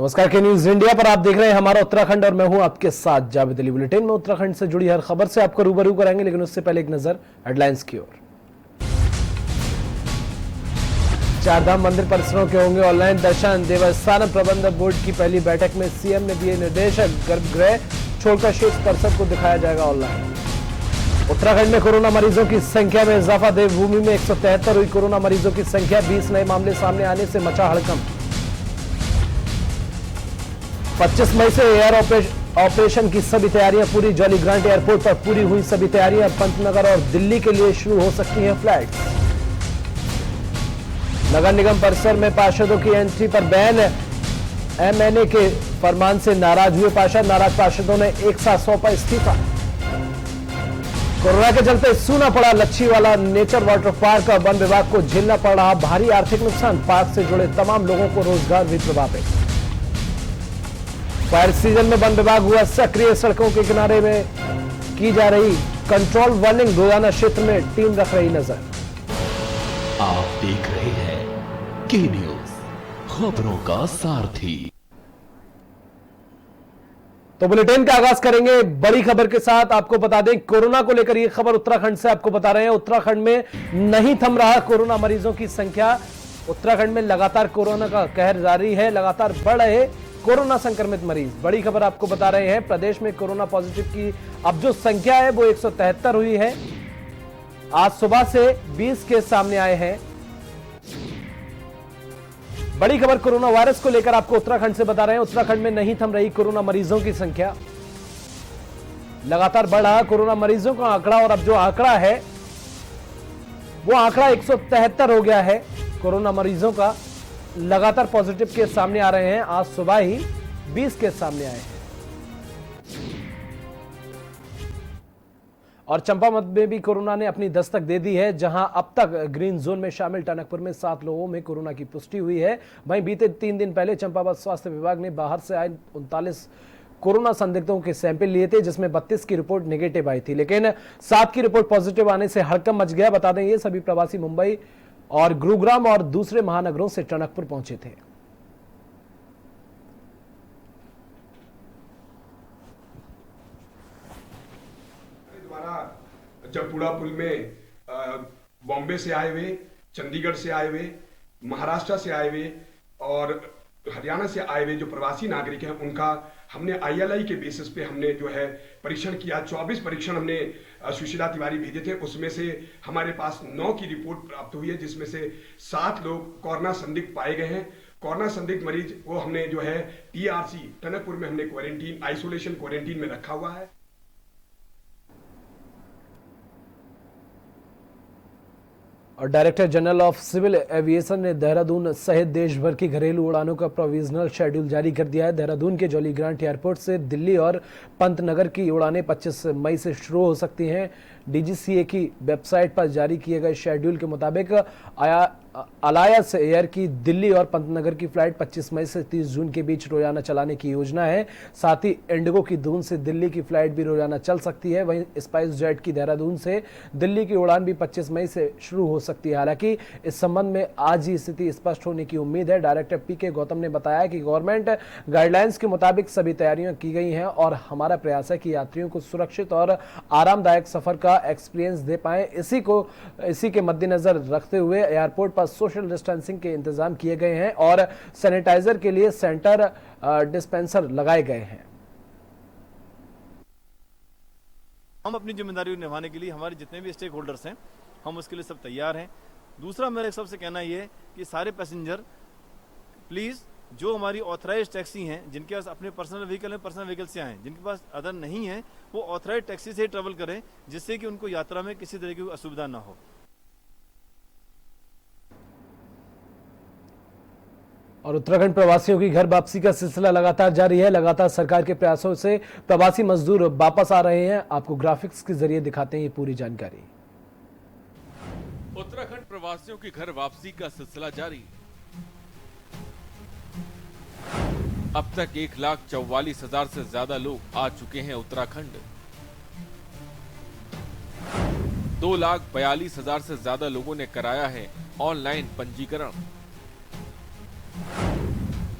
नमस्कार के news India पर आप देख रहे हैं हमारा उत्तराखंड और मैं हूं आपके साथ जावेद अली। बुलेटिन में उत्तराखंड से जुड़ी हर खबर से आपको रूबरू कराएंगे, लेकिन उससे पहले एक नजर हेडलाइंस की ओर। चारधाम मंदिर परिसरों के होंगे ऑनलाइन दर्शन। देवस्थान प्रबंधक बोर्ड की पहली बैठक में सीएम ने दिए निर्देश, गर्भगृह छोड़कर शेष परिसर को दिखाया जाएगा ऑनलाइन। उत्तराखंड में कोरोना मरीजों की संख्या में इजाफा। देवभूमि में 173 हुई कोरोना मरीजों की संख्या। 20 नए मामले सामने आने से मचा हड़कंप। 25 मई से एयर ऑपरेशन की सभी तैयारियां पूरी। जॉलीग्रांट एयरपोर्ट पर पूरी हुई सभी तैयारियां। पंतनगर और दिल्ली के लिए शुरू हो सकती हैं फ्लाइट्स। नगर निगम परिसर में पार्षदों की एंट्री पर बैन। एमएनए के फरमान से नाराज हुए पार्षद। नाराज पार्षदों ने एक साथ सौंपा इस्तीफा। कोरोना के चलते सूना पड़ा Lachhiwala nature water park. One विभाग को झेलना पड़ रहा भारी आर्थिक नुकसान। पार्क से जुड़े तमाम लोगों को रोजगार भी प्रभावित। फायर सीजन में वन विभाग हुआ सक्रिय। सड़कों के किनारे में की जा रही कंट्रोल वार्निंग। रोजाना क्षेत्र में टीम रख रही नजर। आप देख रहे हैं के न्यूज, खबरों का सारथी। तो बुलेटिन का आगाज करेंगे बड़ी खबर के साथ। आपको बता दें, कोरोना को लेकर यह खबर उत्तराखंड से आपको बता रहे हैं। उत्तराखंड में नहीं थम रहा कोरोना मरीजों की संख्या। उत्तराखंड में लगातार कोरोना का कहर जारी है। लगातार बढ़ रहे कोरोना संक्रमित मरीज। बड़ी खबर आपको बता रहे हैं, प्रदेश में कोरोना पॉजिटिव की अब जो संख्या है वो 173 हुई है। आज सुबह से 20 केस सामने आए हैं। बड़ी खबर कोरोना वायरस को लेकर आपको उत्तराखंड से बता रहे हैं। उत्तराखंड में नहीं थम रही कोरोना मरीजों की संख्या। लगातार बढ़ रहा कोरोना मरीजों का आंकड़ा, और अब जो आंकड़ा है वो आंकड़ा 173 हो गया है। कोरोना मरीजों का लगातार पॉजिटिव केस सामने आ रहे हैं। आज सुबह ही 20 केस सामने आए हैं। और चंपावत में भी कोरोना ने अपनी दस्तक दे दी है, जहां अब तक ग्रीन जोन में शामिल टनकपुर में 7 लोगों में कोरोना की पुष्टि हुई है। वहीं बीते 3 दिन पहले चंपावत स्वास्थ्य विभाग ने बाहर से आए 39 कोरोना संदिग्धों के सैंपल लिए थे, जिसमें 32 की रिपोर्ट नेगेटिव आई थी, लेकिन 7 की रिपोर्ट पॉजिटिव आने से हड़कंप मच गया। बता दें, ये सभी प्रवासी मुंबई और गुरुग्राम और दूसरे महानगरों से टनकपुर पहुंचे थे। जगपुड़ा पुल में बॉम्बे से आए हुए, चंडीगढ़ से आए हुए, महाराष्ट्र से आए हुए और हरियाणा से आए हुए जो प्रवासी नागरिक हैं, उनका हमने ILI के बेसिस पे हमने जो है परीक्षण किया। 24 परीक्षण हमने सुशीला तिवारी भेजे थे। उसमें से हमारे पास 9 की रिपोर्ट प्राप्त हुई है, जिसमें से 7 लोग कोरोना संदिग्ध पाए गए हैं। कोरोना संदिग्ध मरीज वो हमने जो है TRC टनकपुर में हमने क्वारंटीन, आइसोलेशन क्वारंटीन में रखा हुआ है। और director general of civil aviation ने देहरादून सहित देश भर की घरेलू उड़ानों का प्रोविजनल शेड्यूल जारी कर दिया है। देहरादून के जॉलीग्रांट एयरपोर्ट से दिल्ली और पंतनगर की उड़ानें 25 मई से शुरू हो सकती हैं। DGCA की वेबसाइट पर जारी किए गए शेड्यूल के मुताबिक अलायंस एयर की दिल्ली और पंतनगर की फ्लाइट 25 मई से 30 जून के बीच रोजाना चलाने की योजना है। साथ ही इंडिगो की दून से दिल्ली की फ्लाइट भी रोजाना चल सकती है। वहीं स्पाइस जेट की देहरादून से दिल्ली की उड़ान भी 25 मई से शुरू हो सकती है। हालांकि इस संबंध में आज ही स्थिति स्पष्ट होने की उम्मीद है। डायरेक्टर PK गौतम ने बताया कि गवर्नमेंट गाइडलाइंस के मुताबिक सभी तैयारियां की गई हैं और हमारा प्रयास है कि यात्रियों को सुरक्षित और आरामदायक सफर का एक्सपीरियंस दे पाए। इसी के मद्देनजर रखते हुए एयरपोर्ट पर सोशल डिस्टेंसिंग के इंतजाम किए गए हैं और सैनिटाइजर के लिए सेंटर डिस्पेंसर लगाए गए हैं। हम अपनी जिम्मेदारी निभाने के लिए हमारे जितने भी स्टेक होल्डर्स हैं, हम उसके लिए सब तैयार हैं। दूसरा मेरा सबसे कहना ये है कि सारे पैसेंजर प्लीज़ जो हमारी ऑथराइज्ड टैक्सी हैं, जिनके पास अपने पर्सनल व्हीकल हैं, पर्सनल व्हीकल से आएँ। जिनके पास अदर नहीं है वो ऑथराइज्ड टैक्सी से ही ट्रेवल करें, जिससे कि उनको यात्रा में किसी तरह की असुविधा ना हो। और उत्तराखंड प्रवासियों की घर वापसी का सिलसिला लगातार जारी है। लगातार सरकार के प्रयासों से प्रवासी मजदूर वापस आ रहे हैं। आपको ग्राफिक्स के जरिए दिखाते हैं ये पूरी जानकारी। उत्तराखंड प्रवासियों की घर वापसी का सिलसिला जारी। अब तक 1,44,000 से ज्यादा लोग आ चुके हैं उत्तराखंड। 2,42,000 से ज्यादा लोगों ने कराया है ऑनलाइन पंजीकरण।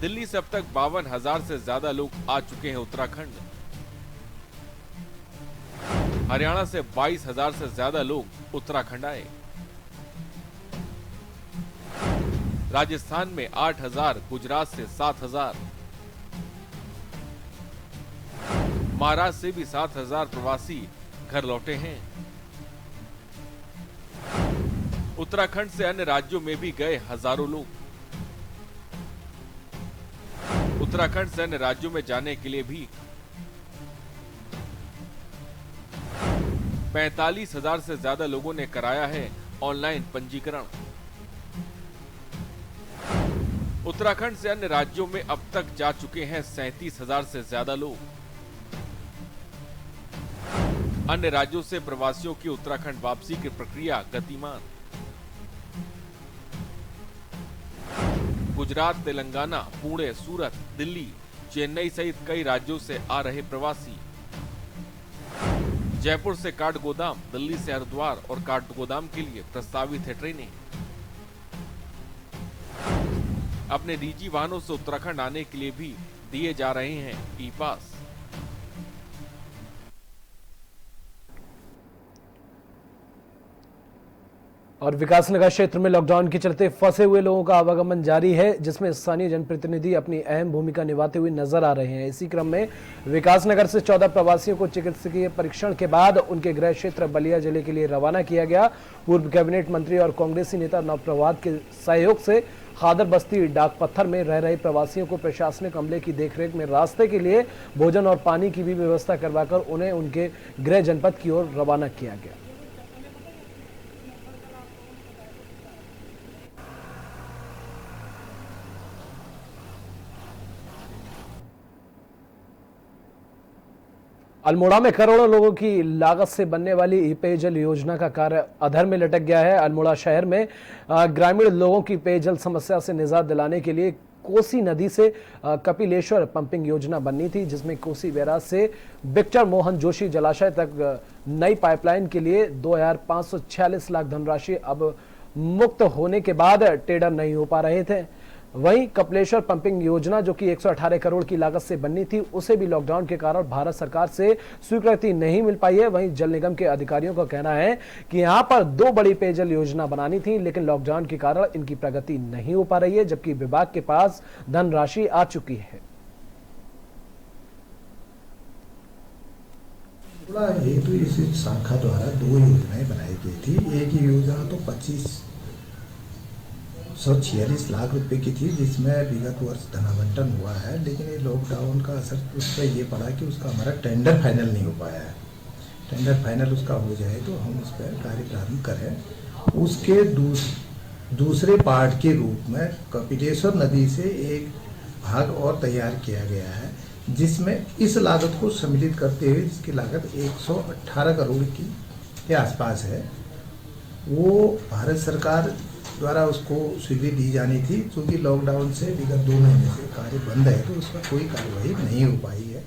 दिल्ली से अब तक 52,000 से ज्यादा लोग आ चुके हैं उत्तराखंड। हरियाणा से 22,000 से ज्यादा लोग उत्तराखंड आए। राजस्थान में 8,000, गुजरात से 7,000, महाराष्ट्र से भी 7,000 प्रवासी घर लौटे हैं। उत्तराखंड से अन्य राज्यों में भी गए हजारों लोग। उत्तराखंड से अन्य राज्यों में जाने के लिए भी 45,000 से ज्यादा लोगों ने कराया है ऑनलाइन पंजीकरण। उत्तराखंड से अन्य राज्यों में अब तक जा चुके हैं 37,000 से ज्यादा लोग। अन्य राज्यों से प्रवासियों की उत्तराखंड वापसी की प्रक्रिया गतिमान। गुजरात, तेलंगाना, पुणे, सूरत, दिल्ली, चेन्नई सहित कई राज्यों से आ रहे प्रवासी। जयपुर से काठगोदाम, दिल्ली से हरिद्वार और काठगोदाम के लिए प्रस्तावित है ट्रेनें। अपने निजी वाहनों से उत्तराखंड आने के लिए भी दिए जा रहे हैं ई पास। और विकासनगर क्षेत्र में लॉकडाउन के चलते फंसे हुए लोगों का आवागमन जारी है, जिसमें स्थानीय जनप्रतिनिधि अपनी अहम भूमिका निभाते हुए नजर आ रहे हैं। इसी क्रम में विकासनगर से 14 प्रवासियों को चिकित्सकीय परीक्षण के बाद उनके गृह क्षेत्र बलिया जिले के लिए रवाना किया गया। पूर्व कैबिनेट मंत्री और कांग्रेसी नेता नवप्रभात के सहयोग से खादर बस्ती डाक पत्थर में रह रहे प्रवासियों को प्रशासनिक अमले की देखरेख में रास्ते के लिए भोजन और पानी की भी व्यवस्था करवाकर उन्हें उनके गृह जनपद की ओर रवाना किया गया। अल्मोड़ा में करोड़ों लोगों की लागत से बनने वाली पेयजल योजना का कार्य अधर में लटक गया है। अल्मोड़ा शहर में ग्रामीण लोगों की पेयजल समस्या से निजात दिलाने के लिए कोसी नदी से कपिलेश्वर पंपिंग योजना बननी थी, जिसमें कोसी बैराज से विक्टर मोहन जोशी जलाशय तक नई पाइपलाइन के लिए 2,546 लाख धनराशि अब मुक्त होने के बाद टेंडर नहीं हो पा रहे थे। वहीं कपिलेश्वर पंपिंग योजना जो कि 118 करोड़ की लागत से बननी थी, उसे भी लॉकडाउन के कारण भारत सरकार से स्वीकृति नहीं मिल पाई है। वहीं जल निगम के अधिकारियों का कहना है कि यहां पर 2 बड़ी पेयजल योजना बनानी थी, लेकिन लॉकडाउन के कारण इनकी प्रगति नहीं हो पा रही है, जबकि विभाग के पास धनराशि आ चुकी है। हेतु इस शाखा द्वारा 2 योजनाएं बनाई गई थी। एक योजना तो 2546 लाख रुपए की थी, जिसमें विगत वर्ष धनावंटन हुआ है, लेकिन ये लॉकडाउन का असर उस पर ये पड़ा कि उसका हमारा टेंडर फाइनल नहीं हो पाया है। टेंडर फाइनल उसका हो जाए तो हम उस पर कार्य प्रारंभ करें। उसके दूसरे पार्ट के रूप में कपिलेश्वर नदी से एक भाग और तैयार किया गया है, जिसमें इस लागत को सम्मिलित करते हुए जिसकी लागत 118 करोड़ के आसपास है, वो भारत सरकार द्वारा उसको स्वीकृति दी जानी थी। क्योंकि लॉकडाउन से विगत 2 महीने से कार्य बंद है, तो उस पर कोई कार्रवाई नहीं हो पाई है।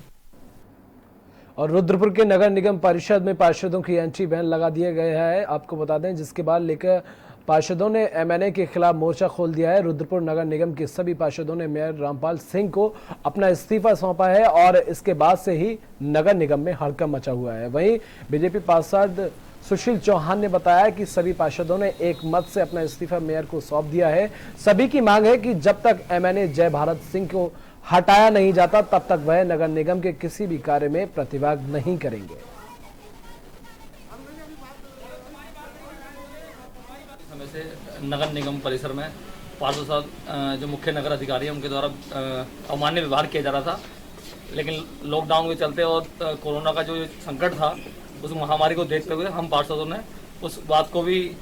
और रुद्रपुर के नगर निगम परिषद में पार्षदों की एंट्री बैन लगा दिया गया है। आपको बता दें, जिसके बाद लेकर पार्षदों ने एमएनए के खिलाफ मोर्चा खोल दिया है। रुद्रपुर नगर निगम के सभी पार्षदों ने मेयर रामपाल सिंह को अपना इस्तीफा सौंपा है और इसके बाद से ही नगर निगम में हड़कंप मचा हुआ है। वहीं बीजेपी पार्षद सुशील चौहान ने बताया कि सभी पार्षदों ने एक मत से अपना इस्तीफा मेयर को सौंप दिया है। सभी की मांग है कि जब तक एमएनए जय भारत सिंह को हटाया नहीं जाता, तब तक वह नगर निगम के किसी भी कार्य में प्रतिभाग नहीं करेंगे। समय से नगर निगम परिसर में पार्षद साहब जो मुख्य नगर अधिकारी हैं उनके द्वारा अमान्य व्यवहार किया जा रहा था, लेकिन लॉकडाउन के चलते और कोरोना का जो संकट था, उस महामारी को देखते हुए हम पार्षदों ने उस बात को भी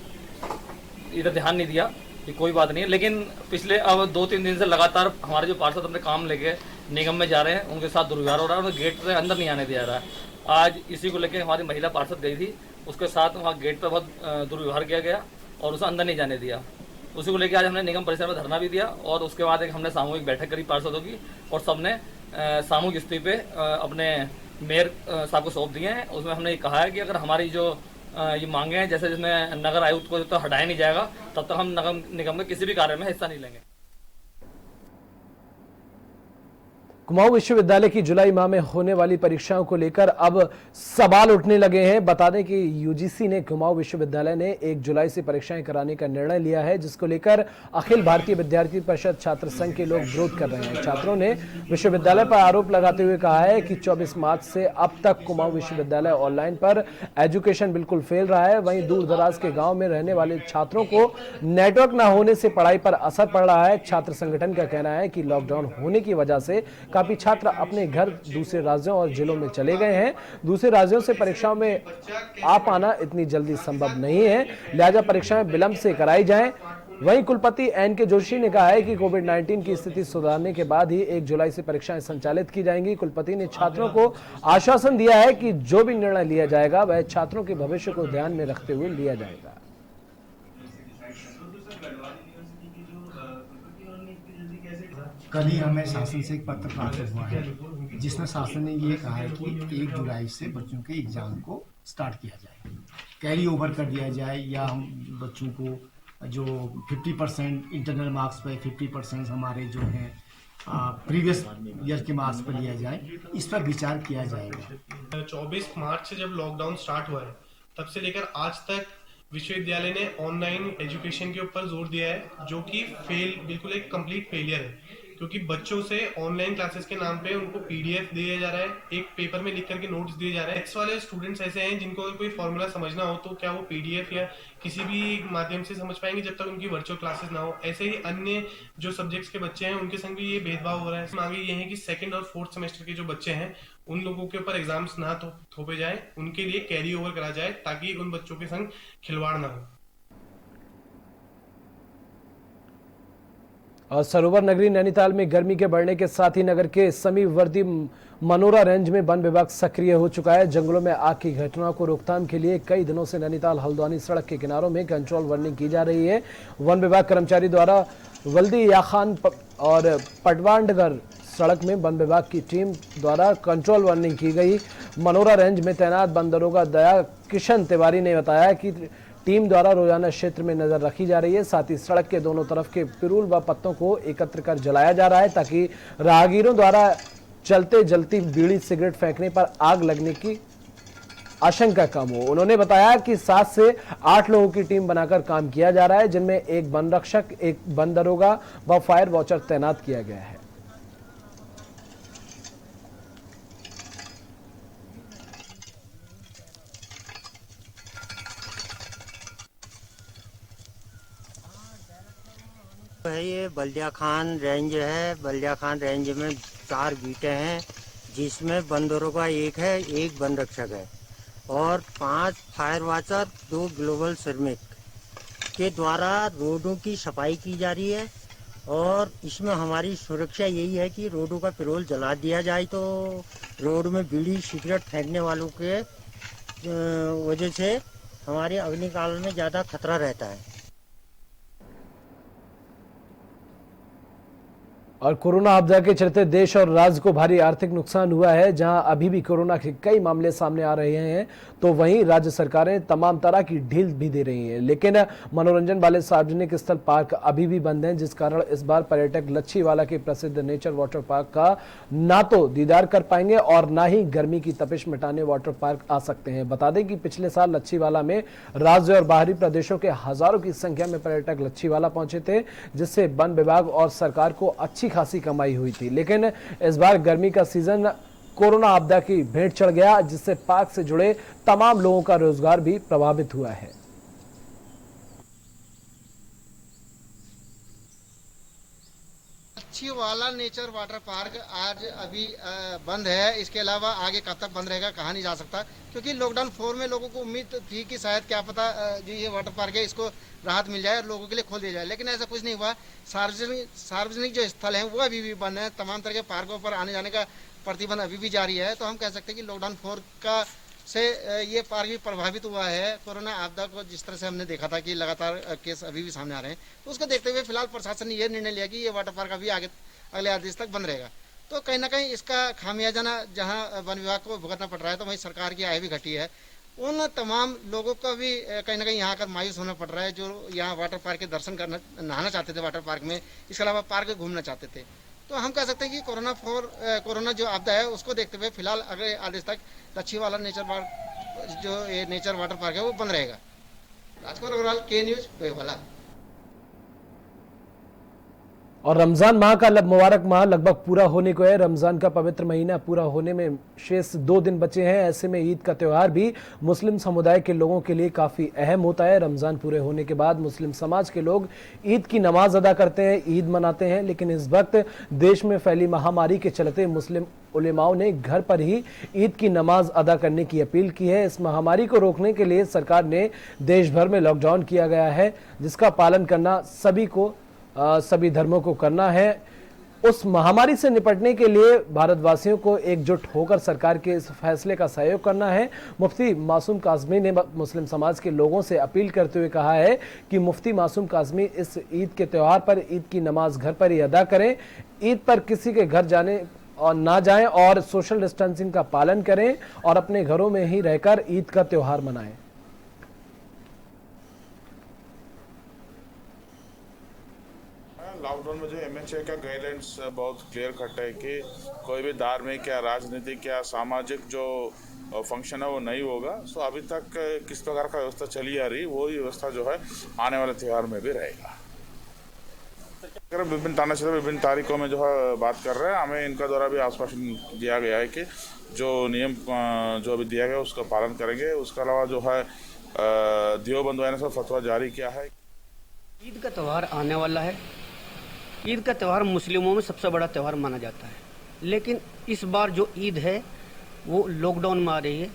इधर ध्यान नहीं दिया कि कोई बात नहीं है। लेकिन पिछले अब 2-3 दिन से लगातार हमारे जो पार्षद अपने काम लेके निगम में जा रहे हैं, उनके साथ दुर्व्यवहार हो रहा है, उन्हें गेट से अंदर नहीं आने दिया रहा है। आज इसी को लेकर हमारी महिला पार्षद गई थी, उसके साथ वहाँ गेट पर बहुत दुर्व्यवहार किया गया और उसे अंदर नहीं जाने दिया। उसी को लेकर आज हमने निगम परिसर में धरना भी दिया और उसके बाद एक हमने सामूहिक बैठक करी पार्षदों की और सबने सामूहिक इस्तीफे अपने मेयर साहब को सौंप दिए हैं। उसमें हमने कहा है कि अगर हमारी जो ये मांगे हैं, जैसे जिसमें नगर आयुक्त को जब तक हटाया नहीं जाएगा, तब तक हम नगर निगम में किसी भी कार्य में हिस्सा नहीं लेंगे। कुमाऊं विश्वविद्यालय की जुलाई माह में होने वाली परीक्षाओं को लेकर अब सवाल उठने लगे हैं। बता दें कि यूजीसी ने कुमाऊं विश्वविद्यालय ने 1 जुलाई से परीक्षाएं कराने का निर्णय लिया है, जिसको लेकर अखिल भारतीय विद्यार्थी परिषद छात्र संघ के लोग विरोध कर रहे हैं। छात्रों ने विश्वविद्यालय पर आरोप लगाते हुए कहा है कि 24 मार्च से अब तक कुमाऊं विश्वविद्यालय ऑनलाइन पर एजुकेशन बिल्कुल फेल रहा है। वहीं दूर दराज के गाँव में रहने वाले छात्रों को नेटवर्क न होने से पढ़ाई पर असर पड़ रहा है। छात्र संगठन का कहना है कि लॉकडाउन होने की वजह से काफी छात्र अपने घर दूसरे राज्यों और जिलों में चले गए हैं। दूसरे राज्यों से परीक्षाओं में आ पाना इतनी जल्दी संभव नहीं है, लिहाजा परीक्षाएं विलंब से कराई जाएं। वहीं कुलपति एन.के. जोशी ने कहा है कि कोविड-19 की स्थिति सुधारने के बाद ही 1 जुलाई से परीक्षाएं संचालित की जाएंगी। कुलपति ने छात्रों को आश्वासन दिया है कि जो भी निर्णय लिया जाएगा वह छात्रों के भविष्य को ध्यान में रखते हुए लिया जाएगा। कल ही हमें शासन से एक पत्र प्राप्त हुआ है जिसमें शासन ने ये कहा है कि 1 जुलाई से बच्चों के एग्ज़ाम को स्टार्ट किया जाए, कैरी ओवर कर दिया जाए, या हम बच्चों को जो 50% इंटरनल मार्क्स पे 50% हमारे जो हैं प्रीवियस ईयर के मार्क्स पर लिया जाए, इस पर विचार किया जाएगा। 24 मार्च से जब लॉकडाउन स्टार्ट हुआ है तब से लेकर आज तक विश्वविद्यालय ने ऑनलाइन एजुकेशन के ऊपर जोर दिया है, जो कि बिल्कुल एक कंप्लीट फेलियर है, क्योंकि बच्चों से ऑनलाइन क्लासेस के नाम पे उनको पीडीएफ दिया जा रहा है, एक पेपर में लिख करके नोट्स दिए जा रहे हैं। एक्स वाले स्टूडेंट्स ऐसे हैं जिनको अगर कोई फॉर्मूला समझना हो तो क्या वो पीडीएफ या किसी भी माध्यम से समझ पाएंगे जब तक उनकी वर्चुअल क्लासेस ना हो। ऐसे ही अन्य जो सब्जेक्ट्स के बच्चे हैं उनके संग भी ये भेदभाव हो रहा है। मांगे ये है कि 2nd और 4th सेमेस्टर के जो बच्चे हैं उन लोगों के ऊपर एग्जाम्स ना थोपे जाए, उनके लिए कैरी ओवर करा जाए ताकि उन बच्चों के संग खिलवाड़ ना हो। और सरोवर नगरी नैनीताल में गर्मी के बढ़ने के साथ ही नगर के समीपवर्ती मनोरा रेंज में वन विभाग सक्रिय हो चुका है। जंगलों में आग की घटनाओं को रोकथाम के लिए कई दिनों से नैनीताल हल्द्वानी सड़क के किनारों में कंट्रोल वार्निंग की जा रही है। वन विभाग कर्मचारी द्वारा वल्दी याखान और पटवांडगर सड़क में वन विभाग की टीम द्वारा कंट्रोल वार्निंग की गई। मनोरा रेंज में तैनात वन दरोगा दया किशन तिवारी ने बताया कि टीम द्वारा रोजाना क्षेत्र में नजर रखी जा रही है। साथ ही सड़क के दोनों तरफ के पिरूल व पत्तों को एकत्र कर जलाया जा रहा है ताकि राहगीरों द्वारा चलते जलती बीड़ी सिगरेट फेंकने पर आग लगने की आशंका कम हो। उन्होंने बताया कि 7 से 8 लोगों की टीम बनाकर काम किया जा रहा है, जिनमें एक वन रक्षक, एक वन दरोगा व फायर वॉचर तैनात किया गया है। ये बल्दिया खान रेंज है। बल्दिया खान रेंज में 4 बीटें हैं, जिसमें वन दरोगा 1 है, 1 वन रक्षक है और 5 फायर वॉचर, 2 ग्लोबल श्रमिक के द्वारा रोडों की सफाई की जा रही है। और इसमें हमारी सुरक्षा यही है कि रोडों का पेट्रोल जला दिया जाए तो रोड में बीड़ी सिगरेट फेंकने वालों के वजह से हमारे अग्निकाल में ज़्यादा खतरा रहता है। और कोरोना आपदा के चलते देश और राज्य को भारी आर्थिक नुकसान हुआ है। जहां अभी भी कोरोना के कई मामले सामने आ रहे हैं तो वहीं राज्य सरकारें तमाम तरह की ढील भी दे रही हैं, लेकिन मनोरंजन वाले सार्वजनिक स्थल पार्क अभी भी बंद हैं, जिस कारण इस बार पर्यटक लच्छीवाला के प्रसिद्ध नेचर वाटर पार्क का ना तो दीदार कर पाएंगे और ना ही गर्मी की तपिश मिटाने वाटर पार्क आ सकते हैं। बता दें कि पिछले साल लच्छीवाला में राज्य और बाहरी प्रदेशों के हजारों की संख्या में पर्यटक लच्छीवाला पहुंचे थे, जिससे वन विभाग और सरकार को अच्छी खासी कमाई हुई थी। लेकिन इस बार गर्मी का सीजन कोरोना आपदा की भेंट चढ़ गया, जिससे पार्क से जुड़े तमाम लोगों का रोजगार भी प्रभावित हुआ है। लच्छीवाला नेचर वाटर पार्क आज अभी बंद है। इसके अलावा आगे कब तक बंद रहेगा कहा नहीं जा सकता, क्योंकि लॉकडाउन 4 में लोगों को उम्मीद थी कि शायद क्या पता जो ये वाटर पार्क है इसको राहत मिल जाए और लोगों के लिए खोल दिया जाए, लेकिन ऐसा कुछ नहीं हुआ। सार्वजनिक जो स्थल हैं वो अभी भी बंद है। तमाम तरह के पार्कों पर आने जाने का प्रतिबंध अभी भी जारी है। तो हम कह सकते हैं कि लॉकडाउन 4 का से ये पार्क भी प्रभावित हुआ है। कोरोना आपदा को जिस तरह से हमने देखा था कि लगातार केस अभी भी सामने आ रहे हैं, तो उसको देखते हुए फिलहाल प्रशासन ने ये निर्णय लिया कि ये वाटर पार्क अभी अगले आदेश तक बंद रहेगा। तो कहीं ना कहीं इसका खामियाजा जहाँ वन विभाग को भुगतना पड़ रहा है, तो वहीं सरकार की आय भी घटी है। उन तमाम लोगों को भी कहीं ना कहीं यहाँ आकर मायूस होना पड़ रहा है, जो यहाँ वाटर पार्क के दर्शन करना, नहाना चाहते थे वाटर पार्क में, इसके अलावा पार्क में घूमना चाहते थे। तो हम कह सकते हैं कि कोरोना जो आपदा है उसको देखते हुए फिलहाल अगले आदेश तक लच्छीवाला नेचर वाटर पार्क है वो बंद रहेगा। राजकुमार अग्रवाल, के न्यूज, बेवाला। और रमजान माह का मुबारक माह लगभग पूरा होने को है। रमजान का पवित्र महीना पूरा होने में शेष 2 दिन बचे हैं। ऐसे में ईद का त्योहार भी मुस्लिम समुदाय के लोगों के लिए काफी अहम होता है। रमजान पूरे होने के बाद मुस्लिम समाज के लोग ईद की नमाज अदा करते हैं, ईद मनाते हैं। लेकिन इस वक्त देश में फैली महामारी के चलते मुस्लिम उलेमाओं ने घर पर ही ईद की नमाज अदा करने की अपील की है। इस महामारी को रोकने के लिए सरकार ने देश भर में लॉकडाउन किया गया है, जिसका पालन करना सभी धर्मों को करना है। उस महामारी से निपटने के लिए भारतवासियों को एकजुट होकर सरकार के इस फैसले का सहयोग करना है। मुफ्ती मासूम काज़मी ने मुस्लिम समाज के लोगों से अपील करते हुए कहा है कि मुफ्ती मासूम काज़मी इस ईद के त्यौहार पर ईद की नमाज घर पर ही अदा करें। ईद पर किसी के घर जाने और ना जाएं और सोशल डिस्टेंसिंग का पालन करें और अपने घरों में ही रहकर ईद का त्यौहार मनाएं। लॉकडाउन में जो MHA का गाइडलाइंस बहुत क्लियर कट है कि कोई भी धार्मिक या राजनीतिक या सामाजिक जो फंक्शन है वो नहीं होगा। सो अभी तक किस प्रकार का व्यवस्था चली आ रही, वो व्यवस्था जो है आने वाले त्यौहार में भी रहेगा। विभिन्न थाना क्षेत्र विभिन्न तारीखों में जो है बात कर रहे हैं, हमें इनका द्वारा भी आश्वासन दिया गया है कि जो नियम जो अभी दिया गया उसका पालन करेंगे। उसके अलावा जो है देवबंद ने सब फतवा जारी किया है। ईद का त्यौहार आने वाला है। ईद का त्यौहार मुस्लिमों में सबसे बड़ा त्यौहार माना जाता है, लेकिन इस बार जो ईद है वो लॉकडाउन में आ रही है।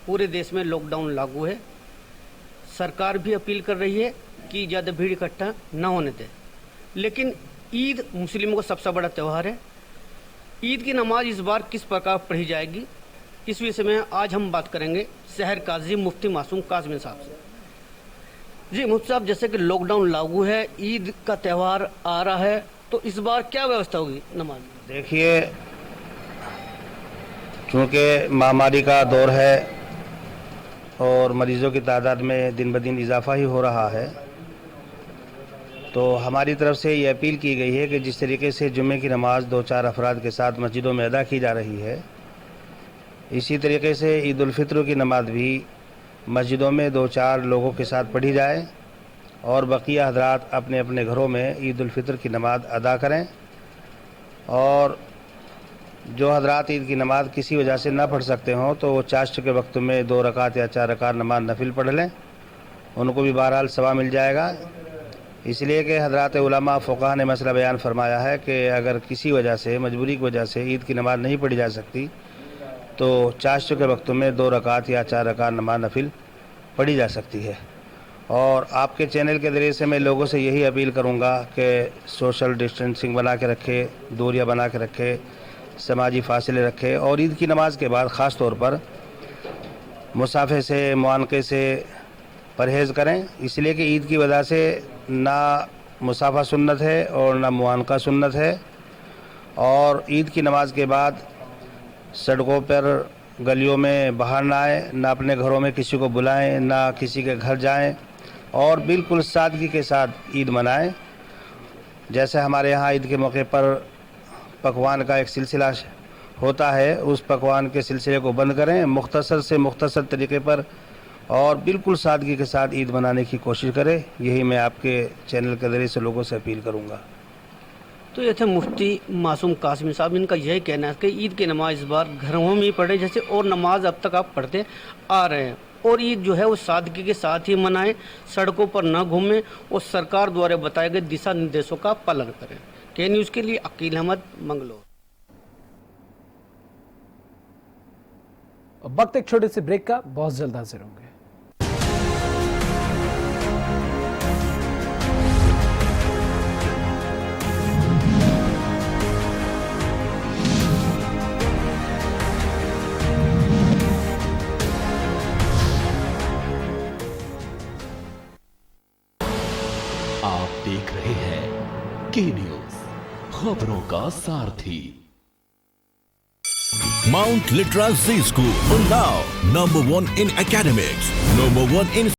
पूरे देश में लॉकडाउन लागू है। सरकार भी अपील कर रही है कि ज़्यादा भीड़ इकट्ठा न होने दे, लेकिन ईद मुस्लिमों का सबसे बड़ा त्यौहार है। ईद की नमाज इस बार किस प्रकार पढ़ी जाएगी, इस विषय में आज हम बात करेंगे शहर काजी मुफ्ती मासूम काज़मी साहब से। जी मुफ्ती साहब, जैसे कि लॉकडाउन लागू है, ईद का त्यौहार आ रहा है, तो इस बार क्या व्यवस्था होगी नमाज में? देखिए, चूँकि महामारी का दौर है और मरीज़ों की तादाद में दिन ब दिन इजाफा ही हो रहा है, तो हमारी तरफ से ये अपील की गई है कि जिस तरीके से जुम्मे की नमाज 2-4 अफराद के साथ मस्जिदों में अदा की जा रही है, इसी तरीके से ईद उल फित्र की नमाज भी मस्जिदों में 2-4 लोगों के साथ पढ़ी जाए और बकिया हजरात अपने अपने घरों में ईद उल फित्र की नमाज अदा करें। और जो हजरात ईद की नमाज किसी वजह से ना पढ़ सकते हों तो वो चाश्त के वक्त में 2 रकात या 4 रकात नमाज नफिल पढ़ लें, उनको भी बहरहाल सवाब मिल जाएगा। इसलिए कि हजरात उलमा फ़ुक़हा ने मसला बयान फरमाया है कि अगर किसी वजह से मजबूरी की वजह से ईद की नमाज नहीं पढ़ी जा सकती तो चाश्त के वक्त में 2 रकात या 4 रकात नमाज नफिल पढ़ी जा सकती है। और आपके चैनल के ज़रिए से मैं लोगों से यही अपील करूंगा कि सोशल डिस्टेंसिंग बना के रखे, दूरियां बना के रखे, समाजी फासले रखे और ईद की नमाज के बाद ख़ास तौर पर मुसाफे से, मुआनके से परहेज़ करें। इसलिए कि ईद की वजह से ना मुसाफा सुन्नत है और ना मुआनका सुन्नत है। और ईद की नमाज के बाद सड़कों पर गलियों में बाहर ना आए, ना अपने घरों में किसी को बुलाएं, ना किसी के घर जाएं और बिल्कुल सादगी के साथ ईद मनाएं। जैसे हमारे यहाँ ईद के मौके पर पकवान का एक सिलसिला होता है, उस पकवान के सिलसिले को बंद करें, मुख्तसर से मुख्तसर तरीके पर और बिल्कुल सादगी के साथ ईद मनाने की कोशिश करें। यही मैं आपके चैनल के ज़रिए से लोगों से अपील करूँगा। तो ये थे मुफ्ती मासूम काज़मी साहब। इनका यही कहना है कि ईद की नमाज इस बार घरों में ही पढ़े जैसे और नमाज अब तक आप पढ़ते आ रहे हैं, और ईद जो है वो सादगी के साथ ही मनाएं, सड़कों पर न घूमें और सरकार द्वारा बताए गए दिशा निर्देशों का पालन करें। के न्यूज़ के लिए अकील अहमद, मंगलोर। वक्त एक छोटे से ब्रेक का, बहुत जल्द हाजिर होंगे। आप देख रहे हैं के न्यूज, खबरों का सारथी। Mount Litra Z School, Unnao, #1 in academics, #1 in